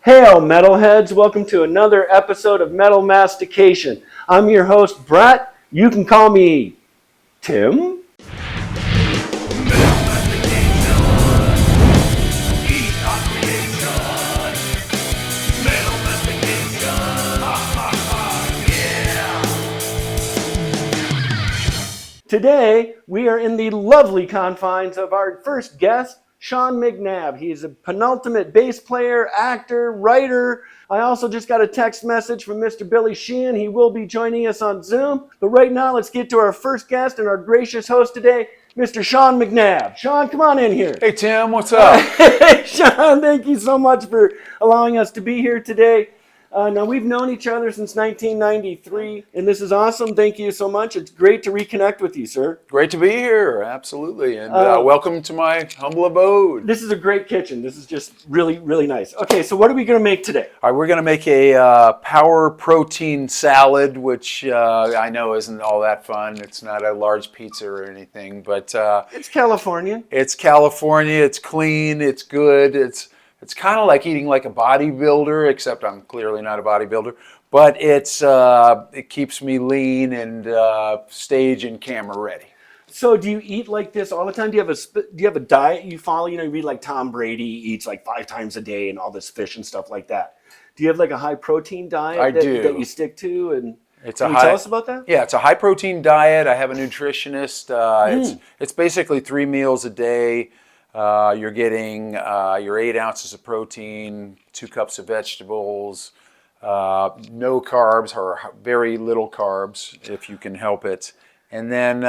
Hail, metalheads! Welcome to another episode of Metal Mastication. I'm your host, Brett. You can call me Tim. Today, we are in the lovely confines of our first guest, Sean McNabb. He's a penultimate bass player, actor, writer. I also just got a text message from Mr. Billy Sheehan. He will be joining us on Zoom. But right now, let's get to our first guest and our gracious host today, Mr. Sean McNabb. Sean, come on in here. Hey, Tim, what's up? Hey, Sean, thank you so much for allowing us to be here today. Now, we've known each other since 1993, and this is awesome. Thank you so much. It's great to reconnect with you, sir. Great to be here, absolutely. And welcome to my humble abode. This is a great kitchen. This is just really, really nice. Okay, so what are we going to make today? All right, we're going to make a power protein salad, which I know isn't all that fun. It's not a large pizza or anything, but... it's Californian. It's California. It's clean. It's good. It's kind of like eating like a bodybuilder, except I'm clearly not a bodybuilder. But it keeps me lean and stage and camera ready. So do you eat like this all the time? Do you have a diet you follow? You know, you read like Tom Brady eats like 5 times a day and all this fish and stuff like that. Do you have like a high protein diet that you stick to? And can you tell us about that? Yeah, it's a high protein diet. I have a nutritionist. It's basically 3 meals a day. You're getting your 8 ounces of protein, 2 cups of vegetables, no carbs or very little carbs if you can help it. And then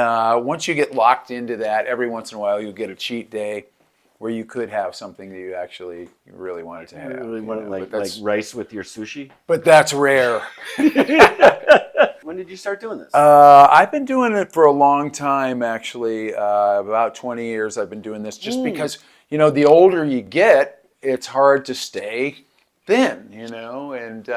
once you get locked into that, every once in a while you'll get a cheat day where you could have something that you actually really wanted to have. You really want it like rice with your sushi? But that's rare. When did you start doing this? I've been doing it for a long time, actually. About 20 years I've been doing this just because, you know, the older you get, it's hard to stay thin, you know, and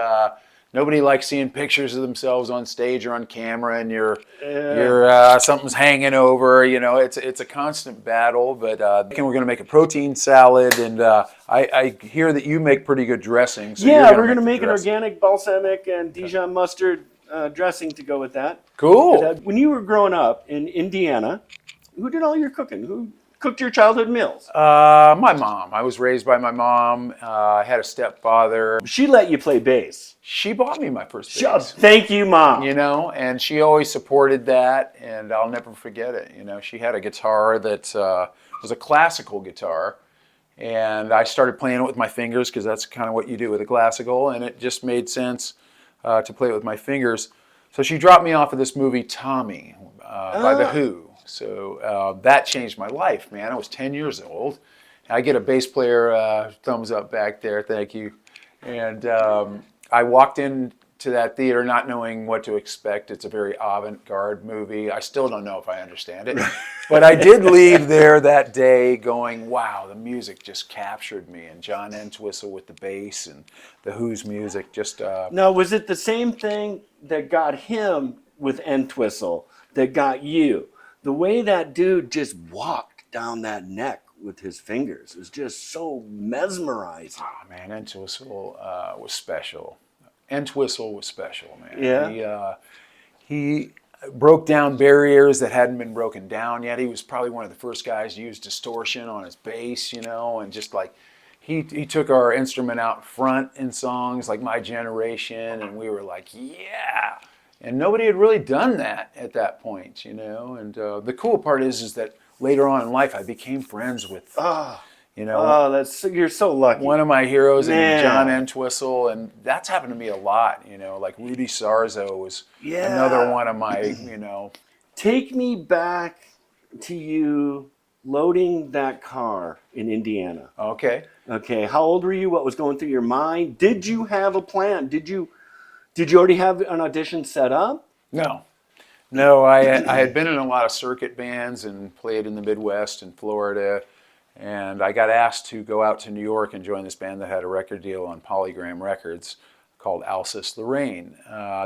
nobody likes seeing pictures of themselves on stage or on camera and something's hanging over, you know, it's a constant battle, but we're going to make a protein salad, and I hear that you make pretty good dressing. So yeah, we're going to make an organic balsamic and Dijon mustard dressing to go with that. Cool. When you were growing up in Indiana, who did all your cooking? Who cooked your childhood meals? My mom. I was raised by my mom. I had a stepfather. She let you play bass. She bought me my first bass. Thank you, Mom. You know, and she always supported that, and I'll never forget it. You know, she had a guitar that was a classical guitar, and I started playing it with my fingers because that's kind of what you do with a classical, and it just made sense to play it with my fingers. So she dropped me off of this movie, Tommy, by The Who. So that changed my life, man. I was 10 years old. I get a bass player thumbs up back there, thank you. And I walked into that theater not knowing what to expect. It's a very avant-garde movie. I still don't know if I understand it. But I did leave there that day going, wow, the music just captured me. And John Entwistle with the bass and The Who's music just... Now, was it the same thing that got him with Entwistle that got you? The way that dude just walked down that neck with his fingers was just so mesmerizing. Oh, man, Entwistle was special. Entwistle was special, man. Yeah. He broke down barriers that hadn't been broken down yet. He was probably one of the first guys to use distortion on his bass, you know, and just like he took our instrument out front in songs like My Generation, and we were like, yeah. And nobody had really done that at that point, you know. And the cool part is that later on in life, I became friends with, you know. You're so lucky. One of my heroes, and John Entwistle, and that's happened to me a lot, you know. Like Rudy Sarzo was another one of my, you know. Take me back to you loading that car in Indiana. Okay. Okay. How old were you? What was going through your mind? Did you have a plan? Did you already have an audition set up? No, I had been in a lot of circuit bands and played in the Midwest and Florida, and I got asked to go out to New York and join this band that had a record deal on Polygram Records called Alsace Lorraine.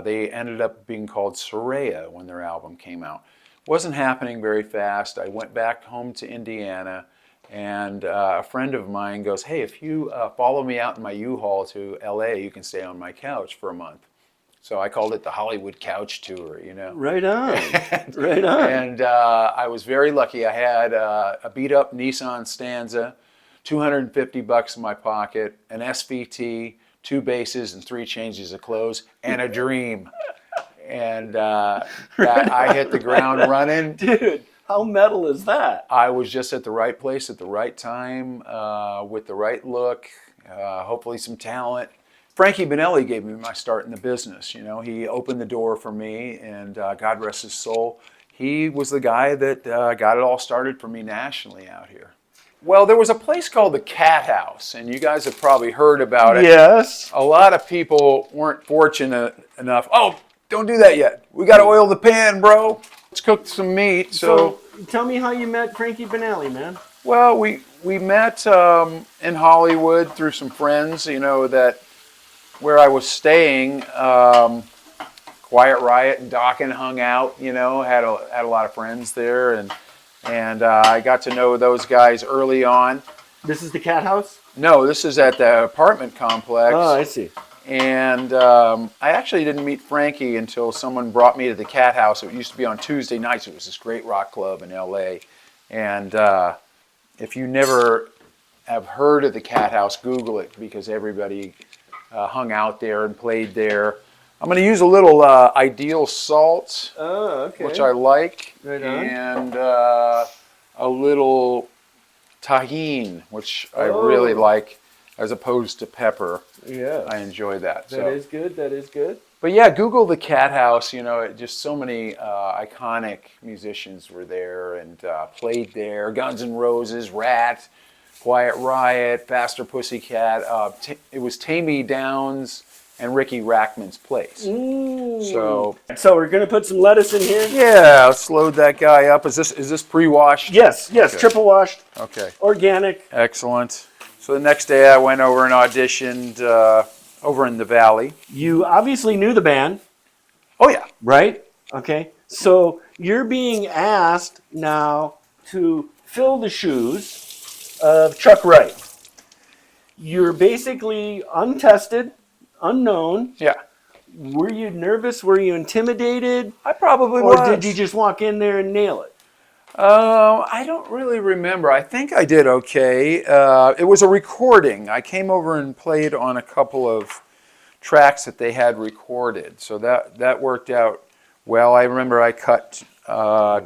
They ended up being called Soraya when their album came out. Wasn't happening very fast. I went back home to Indiana, And a friend of mine goes, hey, if you follow me out in my U-Haul to LA, you can stay on my couch for a month. So I called it the Hollywood Couch Tour, you know. Right on. Right on. And I was very lucky. I had a beat-up Nissan Stanza, $250 in my pocket, an SVT, 2 basses, and 3 changes of clothes, and a dream. And I hit the ground running. Dude, how metal is that? I was just at the right place at the right time with the right look, hopefully some talent. Frankie Benelli gave me my start in the business. You know, he opened the door for me, and God rest his soul. He was the guy that got it all started for me nationally out here. Well, there was a place called the Cat House, and you guys have probably heard about it. Yes. A lot of people weren't fortunate enough. Oh, don't do that yet. We got to oil the pan, bro. Let's cook some meat. So tell me how you met Frankie Benelli, man. Well, we met in Hollywood through some friends, you know, that where I was staying, Quiet Riot and Dawkins hung out, you know, had a lot of friends there, and I got to know those guys early on. This is the Cat House? No, this is at the apartment complex. Oh, I see. And I actually didn't meet Frankie until someone brought me to the Cat House. It used to be on Tuesday nights. It was this great rock club in LA. And if you never have heard of the Cat House, Google it, because everybody hung out there and played there. I'm going to use a little Ideal Salt, which I like, right on. and a little Tajin, which I really like, as opposed to pepper. Yeah, I enjoy that. That is good. That is good. But yeah, Google the Cat House. You know, just so many iconic musicians were there and played there. Guns N' Roses, Rat, Quiet Riot, Faster Pussycat. It was Tammy Downs and Ricky Rackman's place. So we're gonna put some lettuce in here. yeah, let's load that guy up. Is this pre-washed? Yes, Okay. triple washed. Okay. Organic. Excellent. So the next day I went over and auditioned over in the Valley. You obviously knew the band, Oh yeah. right? Okay. So you're being asked now to fill the shoes of Chuck Wright. You're basically untested, unknown. Yeah. Were you nervous? Were you intimidated? I probably was. Or did you just walk in there and nail it? I don't really remember. I think I did okay. It was a recording. I came over and played on a couple of tracks that they had recorded, so that worked out well. I remember I cut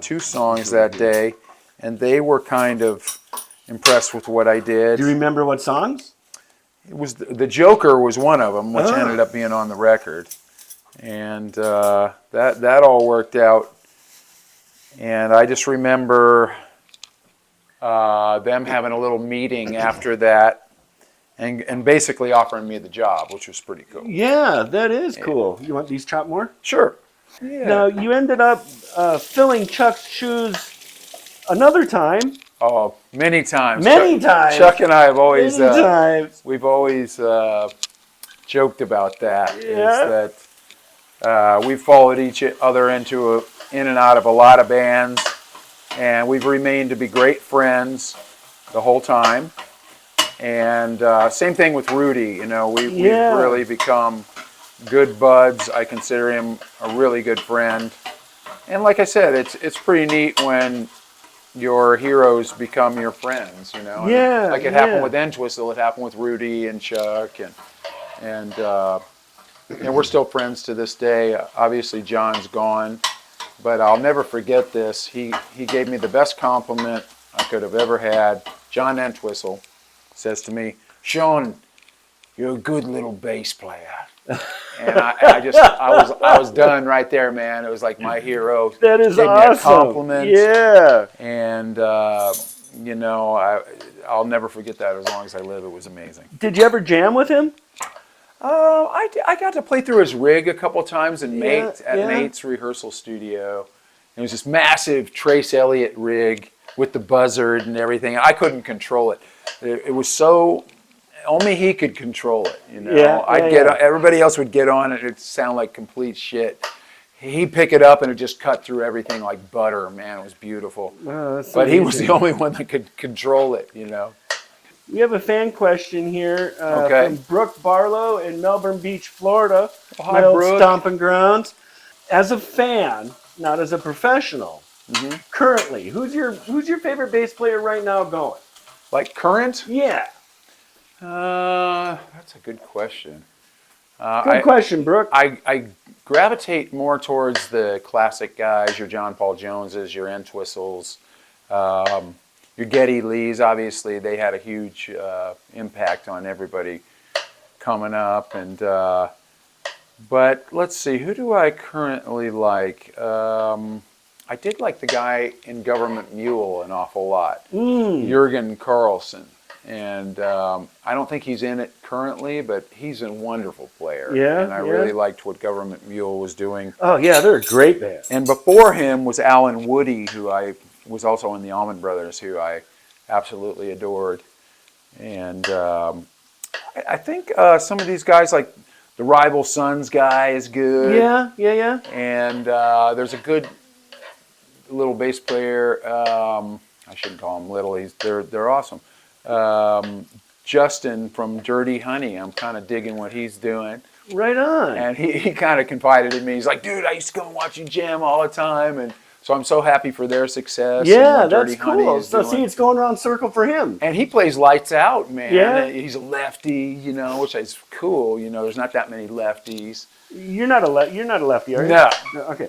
2 songs that day, and they were kind of impressed with what I did. Do you remember what songs? It was the Joker was one of them, which ended up being on the record, and that all worked out. And I just remember them having a little meeting after that, and basically offering me the job, which was pretty cool. Yeah, that is cool. You want these chopped more? Sure. Yeah. Now, you ended up filling Chuck's shoes another time. Oh, many times. Many times. Chuck and I have always Many times. we've always joked about that. Yeah. Is that we've followed each other in and out of a lot of bands, and we've remained to be great friends the whole time. And same thing with Rudy. You know, we've really become good buds. I consider him a really good friend. And like I said, it's pretty neat when your heroes become your friends, you know. Yeah. Like it happened with Entwistle, it happened with Rudy and Chuck, and we're still friends to this day. Obviously, John's gone, but I'll never forget this. He gave me the best compliment I could have ever had. John Entwistle says to me, "Sean, you're a good little bass player." And I was done right there, man. It was like my hero. That is gave me awesome. a compliment. Yeah. And you know, I'll never forget that as long as I live. It was amazing. Did you ever jam with him? I got to play through his rig a couple times in Yeah. Mate's rehearsal studio. It was this massive Trace Elliott rig with the buzzard and everything. I couldn't control it. It was so. Only he could control it, you know. Yeah, Everybody else would get on it. It'd sound like complete shit. he'd pick it up and it just cut through everything like butter. Man, it was beautiful. Oh, that's But he was amazing. the only one that could control it, you know. We have a fan question here Okay. from Brooke Barlow in Melbourne Beach, Florida. Well, hi, my old Brooke. stomping grounds. As a fan, not as a professional, currently, who's your favorite bass player right now going? Like current? Yeah. That's a good question. Good question, Brooke. I gravitate more towards the classic guys, your John Paul Joneses, your Entwistles, your Geddy Lees. Obviously, they had a huge impact on everybody coming up. And but let's see, who do I currently like? I did like the guy in Government Mule an awful lot, Jürgen Carlson. And I don't think he's in it currently, but he's a wonderful player. Yeah, and I yeah. really liked what Government Mule was doing. Oh yeah, they're a great band. And before him was Alan Woody, who I was also in the Allman Brothers, who I absolutely adored. And I think some of these guys, like the Rival Sons guy, is good. Yeah. And there's a good little bass player. I shouldn't call him little. They're awesome. Justin from Dirty Honey, I'm kind of digging what he's doing. Right on. And he kind of confided in me. He's like, dude, I used to go and watch you jam all the time. And so I'm so happy for their success. Yeah, and what that's Dirty Honey cool. is So doing. see, it's going around circle for him. And he plays lights out, man. Yeah. He's a lefty, you know, which is cool. You know, there's not that many lefties. You're not a lefty, are you? No. Okay.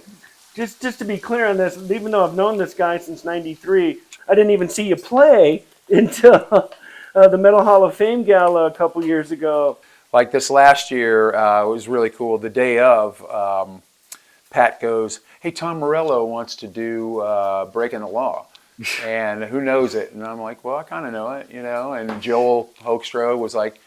Just to be clear on this, even though I've known this guy since '93, I didn't even see you play until the Metal Hall of Fame Gala a couple years ago. Like this last year, it was really cool. The day of, Pat goes, hey, Tom Morello wants to do Breaking the Law. And who knows it? And I'm like, well, I kind of know it, you know. And Joel Hoekstra was like,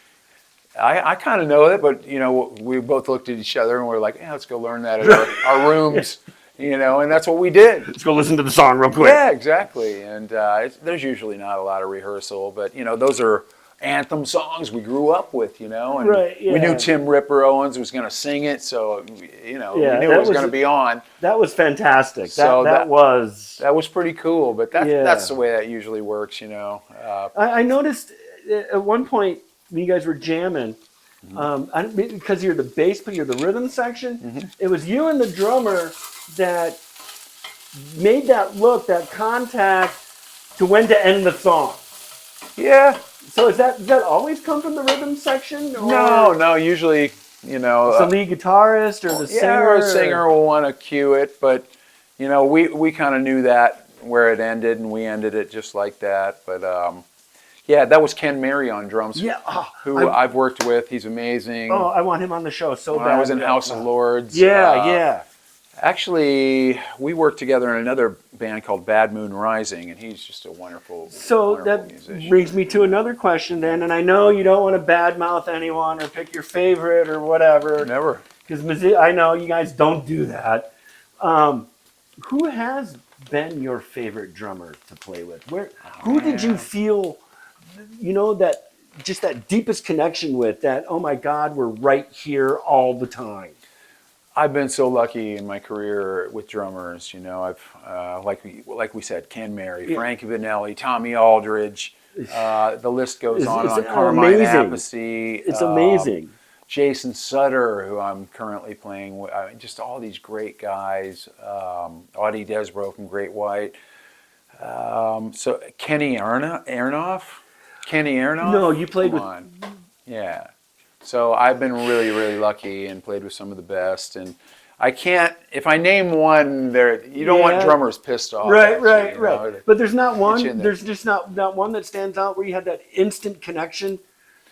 I kind of know it, but, you know, we both looked at each other and we are like, yeah, let's go learn that at our rooms, you know. And that's what we did. Let's go listen to the song real quick. Yeah, exactly. And there's usually not a lot of rehearsal, but, you know, those are anthem songs we grew up with, you know. And Right, yeah. we knew Tim Ripper Owens was going to sing it, so, you know, Yeah, we knew that it was was- going to be on. That was fantastic. So that was. That was pretty cool, but Yeah. that's the way that usually works, you know. I noticed at one point when you guys were jamming, because you're the bass player, you're the rhythm section, it was you and the drummer that made that look, that contact to when to end the song. Yeah. So does that always come from the rhythm section? Or No, usually, you know. it's the lead guitarist or the singer? Yeah, or a singer will want to cue it, but, you know, we kind of knew that where it ended, and we ended it just like that. But, yeah, that was Ken Mary on drums, Yeah. who I've worked with. He's amazing. Oh, I want him on the show so when bad. I was in House of Lords. Yeah. Actually, we worked together in another band called Bad Moon Rising, and he's just a wonderful, So wonderful that musician. brings me to another question then, and I know you don't want to badmouth anyone or pick your favorite or whatever, Never. because I know you guys don't do that. Who has been your favorite drummer to play with? Who did you feel, you know, that just that deepest connection with? That, oh my God, we're right here all the time. I've been so lucky in my career with drummers. You know, I've like we said, Ken Mary, Yeah. Frankie Vanelli, Tommy Aldridge. The list goes It's on. Carmine amazing. Appice. It's amazing. Jason Sutter, who I'm currently playing with. Just all these great guys. Audie Desbro from Great White. So Kenny Aronoff. Kenny Aronoff. No, you played Come with. on. Yeah. So I've been really, really lucky and played with some of the best. And I can't, if I name one, you don't want Yeah. drummers pissed off. Right, at you, right, you right. know? But there's not you one. in there. There's just not one that stands out where you had that instant connection.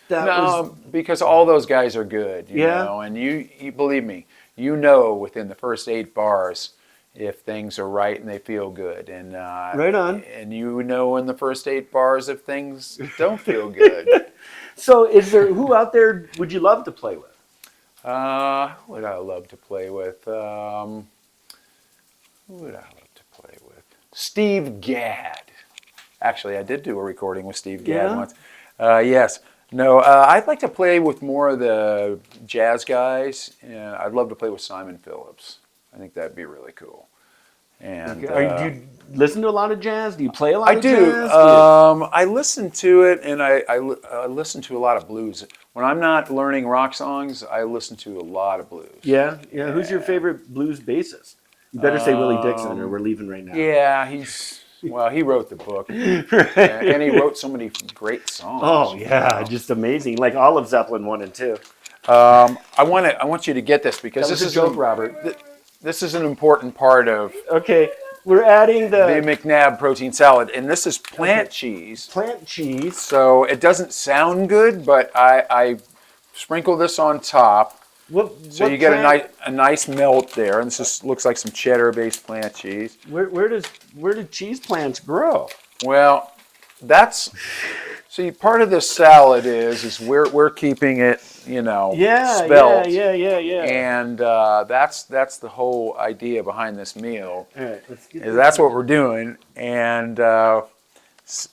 That was. No, because all those guys are good, you Yeah. know, and you believe me, you know within the first 8 bars if things are right and they feel good. And Right on. And you know in the first 8 bars if things don't feel good. So, is there who out there would you love to play with? Who would I love to play with? Steve Gadd. Actually, I did do a recording with Steve Gadd Yeah? once. Yes. No, I'd like to play with more of the jazz guys. And I'd love to play with Simon Phillips. I think that'd be really cool. And Do you listen to a lot of jazz? Do you play a lot I of do. jazz? I listen to it, and I listen to a lot of blues. When I'm not learning rock songs, I listen to a lot of blues. Yeah. Who's your favorite blues bassist? You better say Willie Dixon, or we're leaving right now. Yeah, he wrote the book, Right. and he wrote so many great songs. Oh yeah, just amazing. Like all of Zeppelin 1 and 2. I want you to get this because That was this a is joke, Robert. This is an important part of Okay, we're adding the the McNabb protein salad, and this is plant cheese. plant cheese. So it doesn't sound good, but I sprinkle this on top. So you get a nice melt there, and this just looks like some cheddar-based plant cheese. Where do cheese plants grow? Well, see, part of this salad is we're keeping it, spelt. Yeah. And that's the whole idea behind this meal. All right, let's get That's what we're doing, and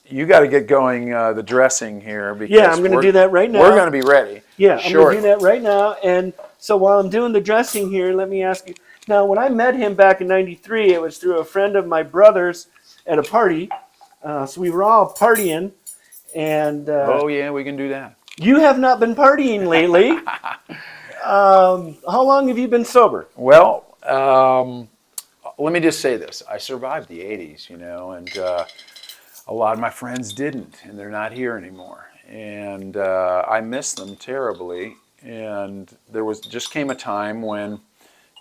you got to get going the dressing here because I'm going to do that right now. We're going to be ready. Yeah, I'm shortly. going to do that right now. And so while I'm doing the dressing here, let me ask you. Now, when I met him back in '93, it was through a friend of my brother's at a party. So we were all partying, and Oh yeah, we can do that. you have not been partying lately. How long have you been sober? Well, let me just say this: I survived the '80s, and a lot of my friends didn't, and they're not here anymore, and I miss them terribly. And there just came a time when,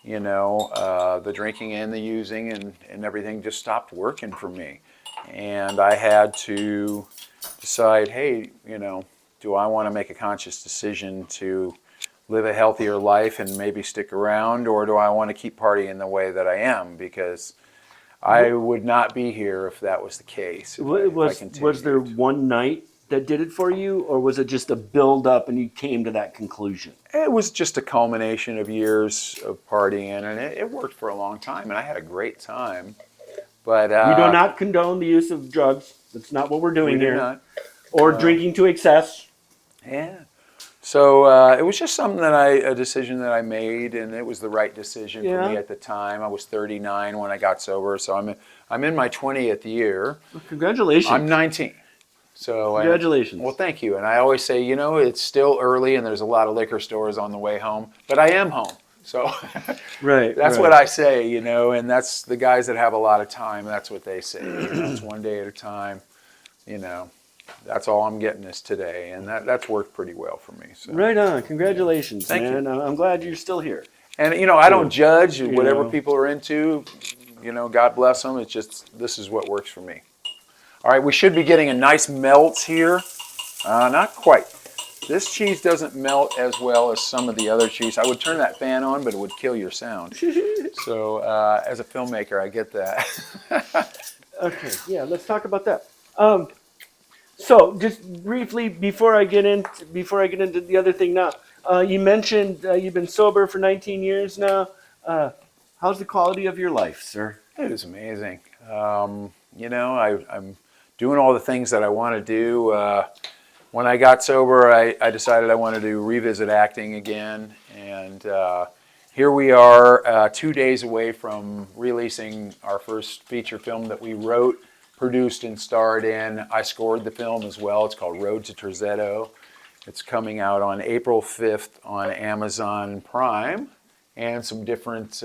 the drinking and the using and everything just stopped working for me, and I had to decide, hey, do I want to make a conscious decision to live a healthier life and maybe stick around, or do I want to keep partying the way that I am? Because I would not be here if that was the case. Was there one night that did it for you, or was it just a build up and you came to that conclusion? It was just a culmination of years of partying, and it worked for a long time, and I had a great time. But we do not condone the use of drugs. That's not what we're doing here. Not. Or drinking to excess. Yeah. So it was just a decision that I made, and it was the right decision for me at the time. I was 39 when I got sober, so I'm in my 20th year. Well, congratulations. I'm 19. So congratulations. Well, thank you. And I always say, it's still early, and there's a lot of liquor stores on the way home, but I am home. So that's what I say, and that's the guys that have a lot of time. That's what they say. It's one day at a time, That's all I'm getting is today, and that's worked pretty well for me. So. Right on. Congratulations, Thank man. you. I'm glad you're still here. And, I don't judge whatever people are into. God bless them. It's just this is what works for me. All right, we should be getting a nice melt here. Not quite. This cheese doesn't melt as well as some of the other cheese. I would turn that fan on, but it would kill your sound. So as a filmmaker, I get that. Okay, yeah, let's talk about that. So just briefly before I get into the other thing now, you mentioned you've been sober for 19 years now. How's the quality of your life, sir? It is amazing. I'm doing all the things that I want to do. When I got sober, I decided I wanted to revisit acting again, and here we are 2 days away from releasing our first feature film that we wrote, produced, and starred in. I scored the film as well. It's called Road to Terzetto. It's coming out on April 5th on Amazon Prime and some different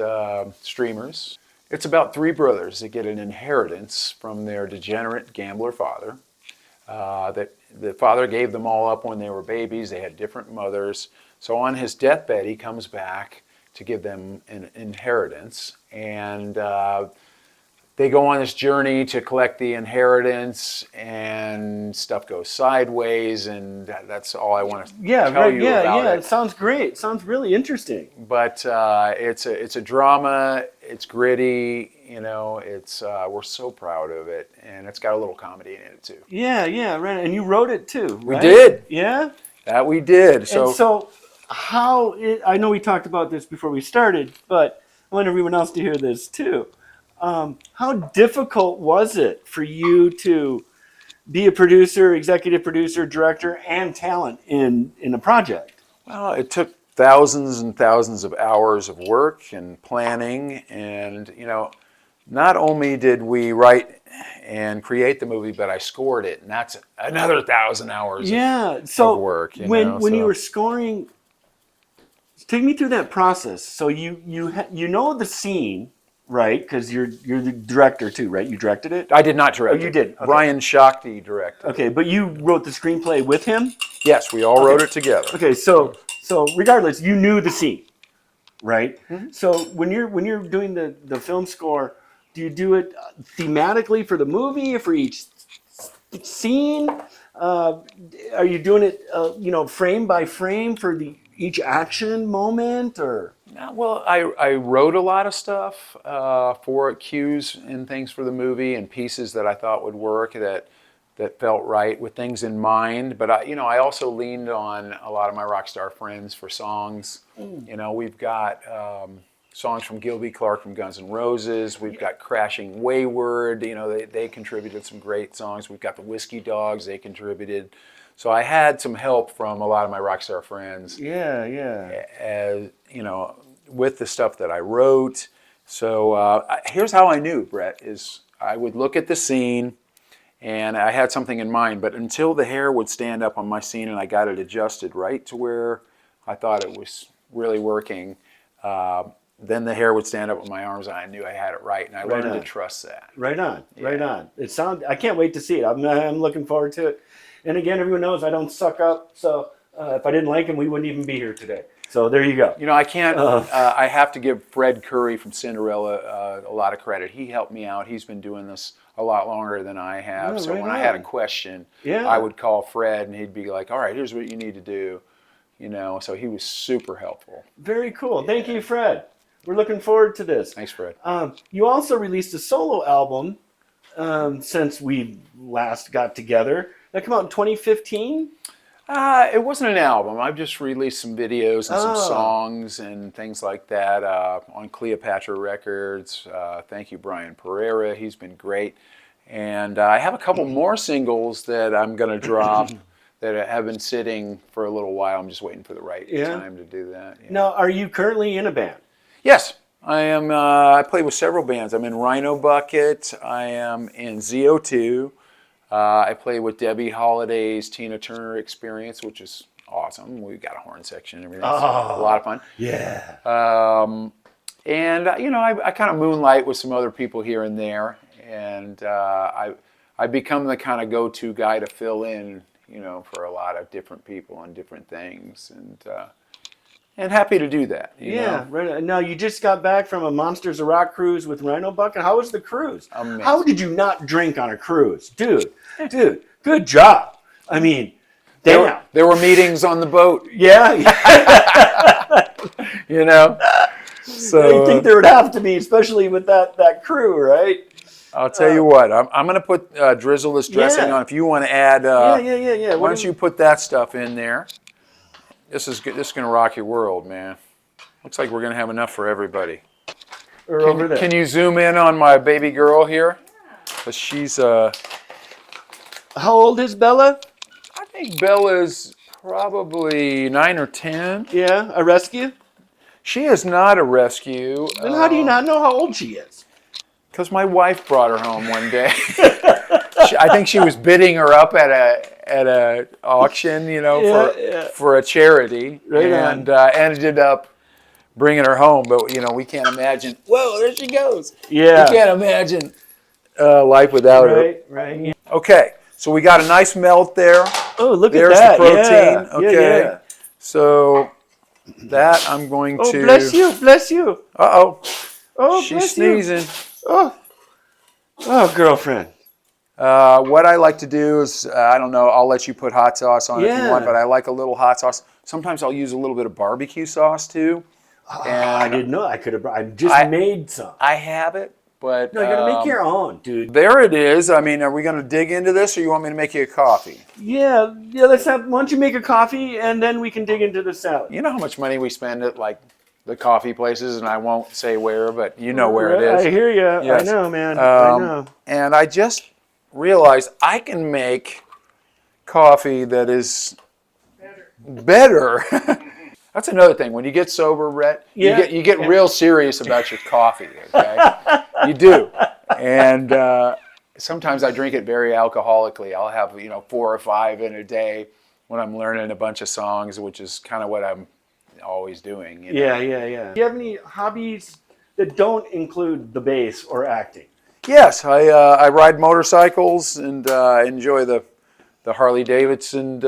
streamers. It's about three brothers that get an inheritance from their degenerate gambler father. That the father gave them all up when they were babies. They had different mothers. So on his deathbed, he comes back to give them an inheritance. And they go on this journey to collect the inheritance, and stuff goes sideways, and that's all I want to tell you about it. It sounds great. Sounds really interesting. But it's a drama. It's gritty. We're so proud of it, and it's got a little comedy in it too. Yeah, right. And you wrote it too, right? We did. Yeah. That we did. So I know we talked about this before we started, but I want everyone else to hear this too. How difficult was it for you to be a producer, executive producer, director, and talent in a project? Well, it took thousands and thousands of hours of work and planning. And, you know, not only did we write and create the movie, but I scored it. And that's another 1,000 hours of work. When you were scoring, take me through that process. So you know the scene, right? Because you're the director too, right? You directed it? I did not direct it. You did? Okay. Ryan Shakti directed. Okay, but you wrote the screenplay with him? Yes, we all wrote it together. Okay, so regardless, you knew the scene, right? Mm-hmm. So when you're doing the film score, do you do it thematically for the movie, for each scene? Are you doing it, frame by frame for each action moment, or? Well, I wrote a lot of stuff for cues and things for the movie, and pieces that I thought would work that felt right with things in mind. But I also leaned on a lot of my rock star friends for songs. You know, we've got songs from Gilby Clarke from Guns N' Roses. We've got Crashing Wayward. You know, they contributed some great songs. We've got the Whiskey Dogs. They contributed. So I had some help from a lot of my rock star friends. As you know, with the stuff that I wrote. So here's how I knew, Brett, is I would look at the scene and I had something in mind, but until the hair would stand up on my scene and I got it adjusted right to where I thought it was really working, then the hair would stand up on my arms and I knew I had it right, and I learned to trust that. Right on. I can't wait to see it. I'm looking forward to it. And again, everyone knows I don't suck up, so if I didn't like him, we wouldn't even be here today. So there you go. You know, I can't. I have to give Fred Curry from Cinderella a lot of credit. He helped me out. He's been doing this a lot longer than I have. So when I had a question, I would call Fred, and he'd be like, "All right, here's what you need to do." You know, so he was super helpful. Very cool. Yeah. Thank you, Fred. We're looking forward to this. Thanks, Fred. You also released a solo album since we last got together. That came out in 2015? It wasn't an album. I've just released some videos and some songs and things like that on Cleopatra Records. Thank you, Brian Pereira. He's been great. And I have a couple more singles that I'm going to drop that have been sitting for a little while. I'm just waiting for the right time to do that. Yeah. Now, are you currently in a band? Yes, I am. I play with several bands. I'm in Rhino Bucket. I am in ZO2. I play with Debbie Holiday's Tina Turner Experience, which is awesome. We've got a horn section and everything. It's a lot of fun. Yeah. And, I kind of moonlight with some other people here and there. And I've become the kind of go-to guy to fill in, for a lot of different people and different things. And happy to do that. You know? Right. Now, you just got back from a Monsters of Rock cruise with Rhino Bucket. How was the cruise? Amazing. How did you not drink on a cruise? Dude, good job. I mean, damn. There were meetings on the boat. Yeah. So you think there would have to be, especially with that crew, right? I'll tell you what, I'm going to put drizzle this dressing on. If you want to add, why don't you put that stuff in there? This is going to rock your world, man. Looks like we're going to have enough for everybody. Can you zoom in on my baby girl here? Because she's... How old is Bella? I think Bella's probably 9 or 10. Yeah, a rescue? She is not a rescue. Then how do you not know how old she is? Because my wife brought her home one day. I think she was bidding her up at a auction, for a charity, and ended up bringing her home. But we can't imagine. Whoa, there she goes. Yeah, we can't imagine life without her. Right. Yeah. Okay, so we got a nice melt there. Oh, look There's at that. There's the protein. Yeah. Okay. Yeah. So that I'm going to. Oh, bless you. Uh-oh. Oh, she's sneezing. Oh, girlfriend. What I like to do is, I don't know, I'll let you put hot sauce on if you want, but I like a little hot sauce. Sometimes I'll use a little bit of barbecue sauce too. I didn't know. I just made some. I have it, but... No, you got to make your own, dude. There it is. I mean, are we going to dig into this, or you want me to make you a coffee? Yeah, why don't you make a coffee, and then we can dig into the salad. You know how much money we spend at, the coffee places, and I won't say where, but you know where it is. I hear you. Yes. I know, man. I know. And I just realized I can make coffee that is better. That's another thing. When you get sober, Rhett, Yeah. you get real serious about your coffee. Okay, you do. And sometimes I drink it very alcoholically. I'll have 4 or 5 in a day when I'm learning a bunch of songs, which is kind of what I'm always doing. Yeah. Do you have any hobbies that don't include the bass or acting? Yes, I ride motorcycles and enjoy the Harley Davidson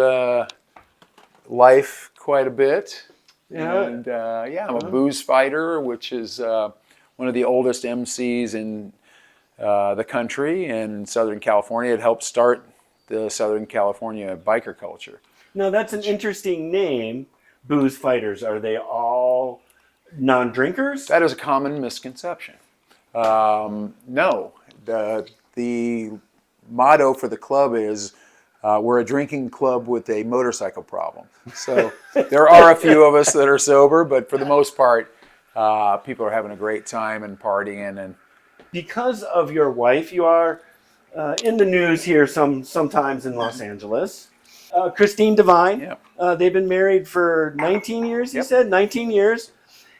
life quite a bit. Yeah. And I'm a booze fighter, which is one of the oldest MCs in the country and in Southern California. It helped start the Southern California biker culture. Now that's an interesting name. Booze fighters. Are they all non-drinkers? That is a common misconception. No, the motto for the club is we're a drinking club with a motorcycle problem. So there are a few of us that are sober, but for the most part, people are having a great time and partying. And because of your wife, you are in the news here sometimes in Los Angeles. Christine Devine. Yep. They've been married for 19 years, you Yep. said? 19 years.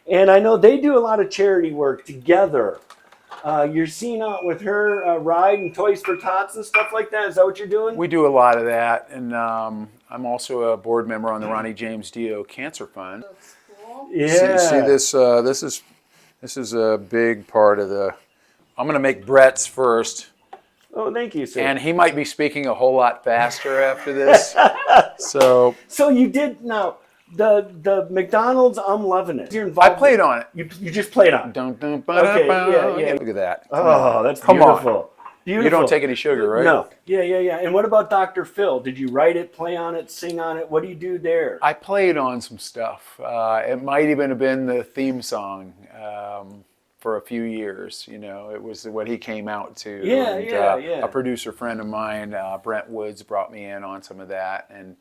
And I know they do a lot of charity work together. You're seen out with her riding Toys for Tots and stuff like that. Is that what you're doing? we do a lot of that. And I'm also a board member on the Ronnie James Dio Cancer Fund. That's cool. Yeah. See this? This is a big part of the. I'm going to make Brett's first. Oh, thank you, sir. And he might be speaking a whole lot faster after this. So you did now the McDonald's. I'm loving it. You're I involved. played on it. You just played on it. Okay, yeah. Look at that. Oh, that's Come on. beautiful. Beautiful. You don't take any sugar, right? No. Yeah. And what about Dr. Phil? Did you write it, play on it, sing on it? What do you do there? I played on some stuff. It might even have been the theme song for a few years. It was what he came out to. Yeah. A producer friend of mine, Brent Woods, brought me in on some of that, and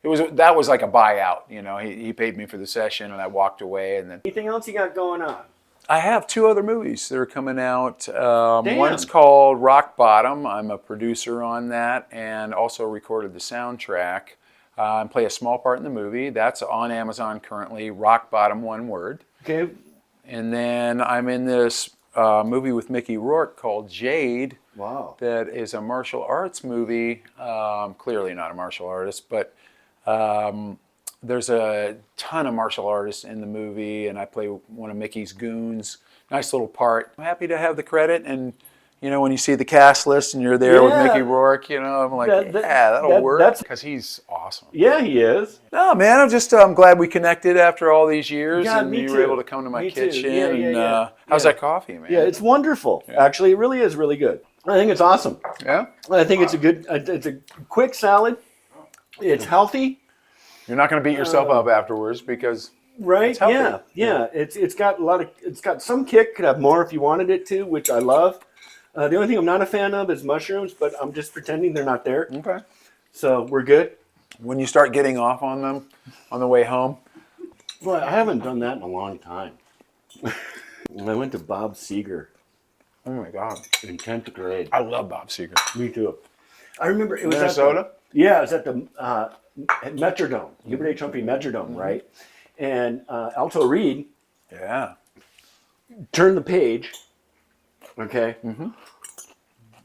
that was like a buyout. He paid me for the session, and I walked away. And then Anything else you got going on? I have 2 other movies that are coming out. Damn. One's called Rock Bottom. I'm a producer on that, and also recorded the soundtrack. And play a small part in the movie. That's on Amazon currently. Rock Bottom, one word. Okay. And then I'm in this movie with Mickey Rourke called Jade. Wow. That is a martial arts movie. Clearly not a martial artist, but there's a ton of martial artists in the movie, and I play one of Mickey's goons. Nice little part. I'm happy to have the credit, and when you see the cast list and you're there with Mickey Rourke, I'm like, that'll work, because he's awesome. Yeah, he is. No, man, I'm glad we connected after all these years, Yeah, and me you too. were able to come to my Me too. kitchen. Yeah. How's that coffee, man? Yeah, it's wonderful. Yeah. Actually, it really is really good. I think it's awesome. Yeah? I think it's a quick salad. It's healthy. You're not going to beat yourself up afterwards because Right? it's healthy. Yeah. It's got some kick. Could have more if you wanted it to, which I love. The only thing I'm not a fan of is mushrooms, but I'm just pretending they're not there. Okay. So we're good. When you start getting off on them on the way home, Boy, I haven't done that in a long time. I went to Bob Seger oh my God, in 10th grade. I love Bob Seger. Me too. I remember it was Minnesota? it was at the Metrodome, Hubert H. Humphrey Metrodome, right? And Alto Reed Yeah. turned the page. Okay.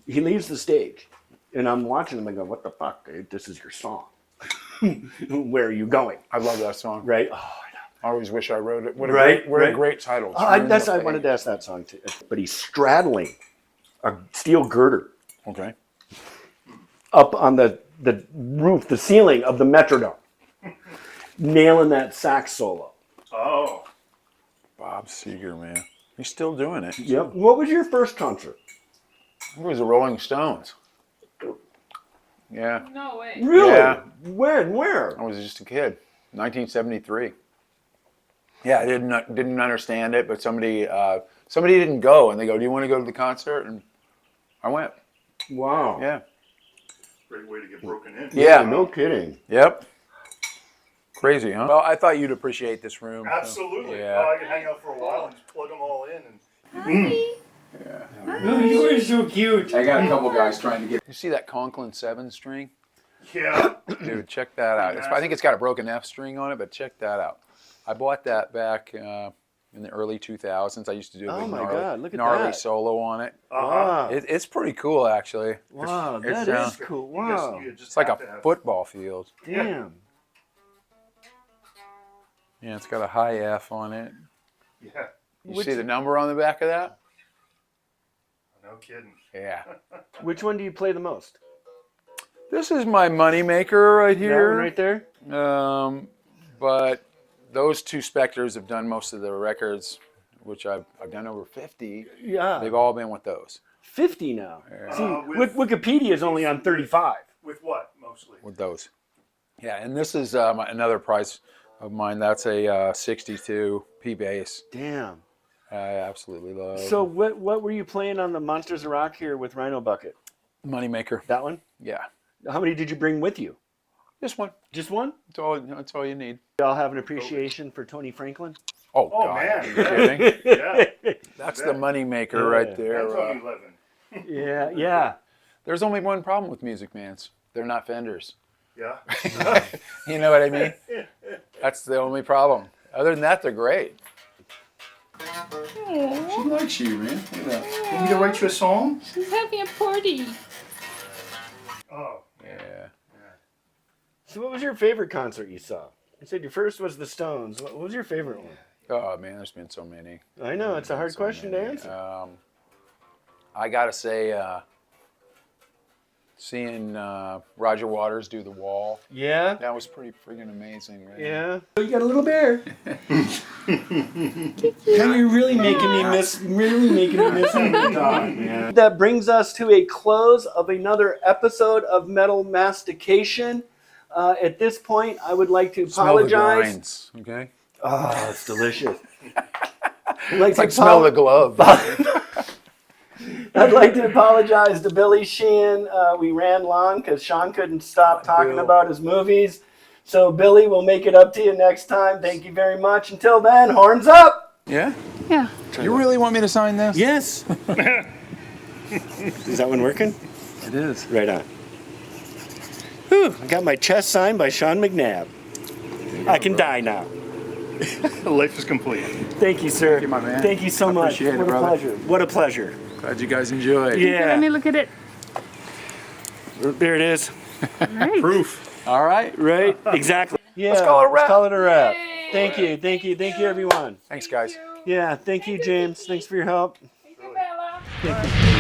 He leaves the stage, and I'm watching him. I go, "What the fuck, dude? This is your song. Where are you going?" I love that song. Right? I always wish I wrote it. What a Right. great title. I wanted to ask that song too. But he's straddling a steel girder Okay. up on the roof, the ceiling of the Metrodome, nailing that sax solo. Oh. Bob Seger, man. He's still doing it. Yep. What was your first concert? It was the Rolling Stones. Yeah. No way. Really? Yeah. When? Where? I was just a kid. 1973. Yeah, I didn't understand it, but somebody didn't go, and they go, "Do you want to go to the concert?" And I went. Wow. Yeah. Great way to get broken in. Yeah. No kidding. Yep. Crazy, huh? Well, I thought you'd appreciate this room. so- Absolutely. Yeah. Oh, I can hang out for a while and just plug them all in. Oh, you are so cute. I got a couple guys trying to get. You see that Conklin 7 string? Yeah. Dude, check that out. I think it's got a broken F string on it, but check that out. I bought that back in the early 2000s. I used to do a Oh big my God, look at gnarly that. solo on it. Wow. It's pretty cool, actually. Wow, It's, that is cool. Wow. It's like a football field. Damn. Yeah, it's got a high F on it. Yeah. You see the number on the back of that? No kidding. Yeah. Which one do you play the most? This is my moneymaker right That here. one right there? But those two Spectres have done most of the records, which I've done over 50. Yeah. They've all been with those. 50 now. See, With- Wikipedia is only on 35. With what, mostly? With those. Yeah, and this is another prize of mine. That's a 62 P bass. Damn. I absolutely love. So what were you playing on the Monsters of Rock here with Rhino Bucket? Moneymaker. That one? Yeah. How many did you bring with you? This one. Just one? That's all you need. Y'all have an appreciation for Tony Franklin? Oh, Oh, God. man. Are you kidding? Yeah. That's the moneymaker right there. That's only 11. Yeah, yeah. There's only one problem with Music Mans. They're not Fenders. Yeah. You know what I mean? That's the only problem. Other than that, they're great. She likes you, man. Look at that. Want me to write you a song? She's having a party. Oh. Yeah. So what was your favorite concert you saw? You said your first was the Stones. What was your favorite one? Oh, man, there's been so many. I know, it's a hard So question to many. answer. I got to say, seeing Roger Waters do The Wall, Yeah? that was pretty friggin' amazing, right? Yeah. Oh, you got a little bear. You're really making me miss having a dog, man. That brings us to a close of another episode of Metal Mastication. At this point, I would like to Smell the apologize. grinds, okay? Oh, it's delicious. It's like smell the glove. I'd like to apologize to Billy Sheehan. We ran long because Sean couldn't stop talking Bill. about his movies. So, Billy, we'll make it up to you next time. Thank you very much. Until then, horns up! Yeah? Yeah. You really want me to sign this? Yes. Is that one working? It is. Right on. Whew, I got my chest signed by Sean McNabb. I can die now. Life is complete. Thank you, sir. Thank you, my man. Thank you so I much. appreciate it, What a brother. pleasure. What a pleasure. Glad you guys enjoyed. Let Yeah. me look at it. There it is. Right. Proof. All right. Right? Exactly. Yeah. Let's call it a wrap. Let's call it a wrap. Yay. Thank you. Thank you. Thank you, everyone. Thanks, guys. Yeah. Thank you, James. Thanks for your help. Isabella. Thank you.